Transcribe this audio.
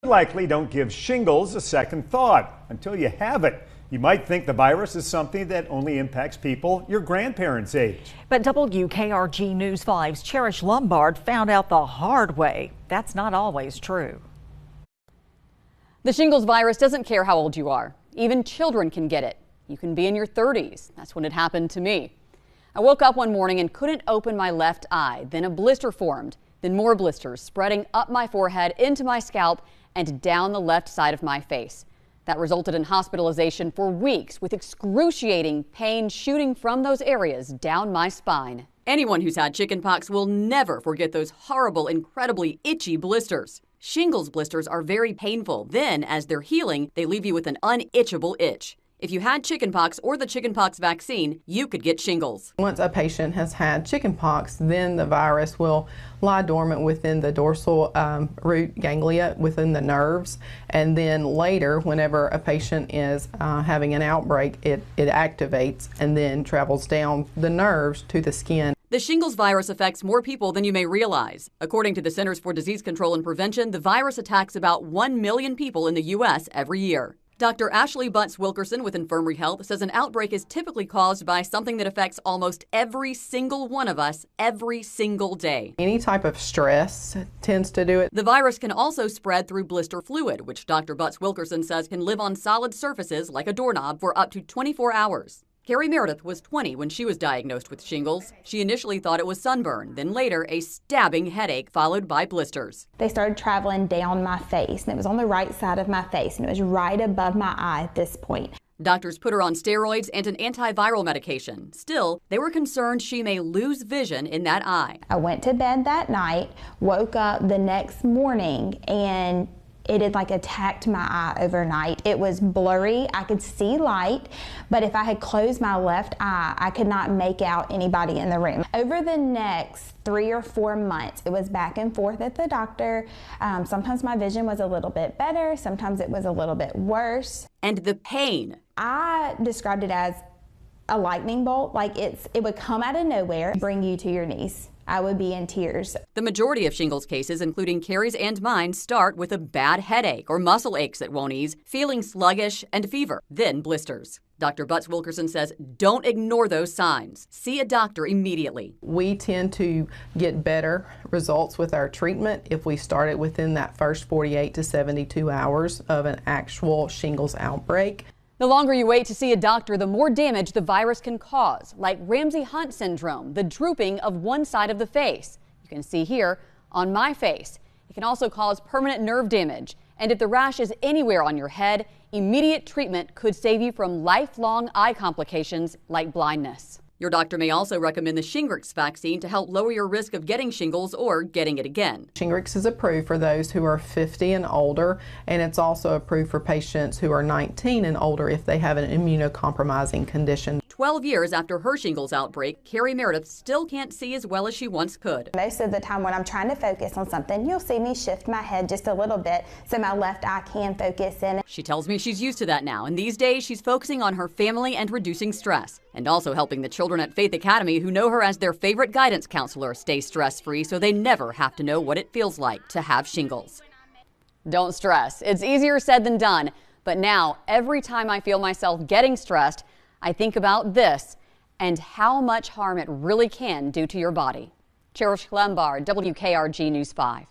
Likely don't give shingles a second thought until you have it. You might think the virus is something that only impacts people your grandparents' age. But WKRG News 5's Cherish Lombard found out the hard way. That's not always true. The shingles virus doesn't care how old you are. Even children can get it. You can be in your 30s. That's when it happened to me. I woke up one morning and couldn't open my left eye. Then a blister formed. Then more blisters spreading up my forehead, into my scalp, and down the left side of my face. That resulted in hospitalization for weeks with excruciating pain shooting from those areas down my spine. Anyone who's had chickenpox will never forget those horrible, incredibly itchy blisters. Shingles blisters are very painful. Then, as they're healing, they leave you with an unitchable itch. If you had chickenpox or the chickenpox vaccine, you could get shingles. Once a patient has had chickenpox, then the virus will lie dormant within the dorsal root ganglia, within the nerves, and then later, whenever a patient is having an outbreak, it activates and then travels down the nerves to the skin. The shingles virus affects more people than you may realize. According to the Centers for Disease Control and Prevention, the virus attacks about 1 million people in the U.S. every year. Dr. Ashleigh Butts-Wilkerson with Infirmary Health says an outbreak is typically caused by something that affects almost every single one of us every single day. Any type of stress tends to do it. The virus can also spread through blister fluid, which Dr. Butts-Wilkerson says can live on solid surfaces like a doorknob for up to 24 hours. Carrie Meredith was 20 when she was diagnosed with shingles. She initially thought it was sunburn, then later a stabbing headache followed by blisters. They started traveling down my face, and it was on the right side of my face, and it was right above my eye at this point. Doctors put her on steroids and an antiviral medication. Still, they were concerned she may lose vision in that eye. I went to bed that night, woke up the next morning, and it had like attacked my eye overnight. It was blurry. I could see light, but if I had closed my left eye, I could not make out anybody in the room. Over the next 3 or 4 months, it was back and forth at the doctor. Sometimes my vision was a little bit better. Sometimes it was a little bit worse. And the pain. I described it as a lightning bolt. Like it would come out of nowhere, bring you to your knees. I would be in tears. The majority of shingles cases, including Carrie's and mine, start with a bad headache or muscle aches that won't ease, feeling sluggish, and fever, then blisters. Dr. Butts-Wilkerson says don't ignore those signs. See a doctor immediately. We tend to get better results with our treatment if we start it within that first 48 to 72 hours of an actual shingles outbreak. The longer you wait to see a doctor, the more damage the virus can cause, like Ramsay-Hunt syndrome, the drooping of one side of the face. You can see here on my face. It can also cause permanent nerve damage. And if the rash is anywhere on your head, immediate treatment could save you from lifelong eye complications like blindness. Your doctor may also recommend the Shingrix vaccine to help lower your risk of getting shingles or getting it again. Shingrix is approved for those who are 50 and older, and it's also approved for patients who are 19 and older if they have an immunocompromising condition. 12 years after her shingles outbreak, Carrie Meredith still can't see as well as she once could. Most of the time when I'm trying to focus on something, you'll see me shift my head just a little bit so my left eye can focus in. She tells me she's used to that now, and these days she's focusing on her family and reducing stress, and also helping the children at Faith Academy who know her as their favorite guidance counselor stay stress-free so they never have to know what it feels like to have shingles. Don't stress. It's easier said than done, but now every time I feel myself getting stressed, I think about this and how much harm it really can do to your body. Cherish Lombard, WKRG News 5.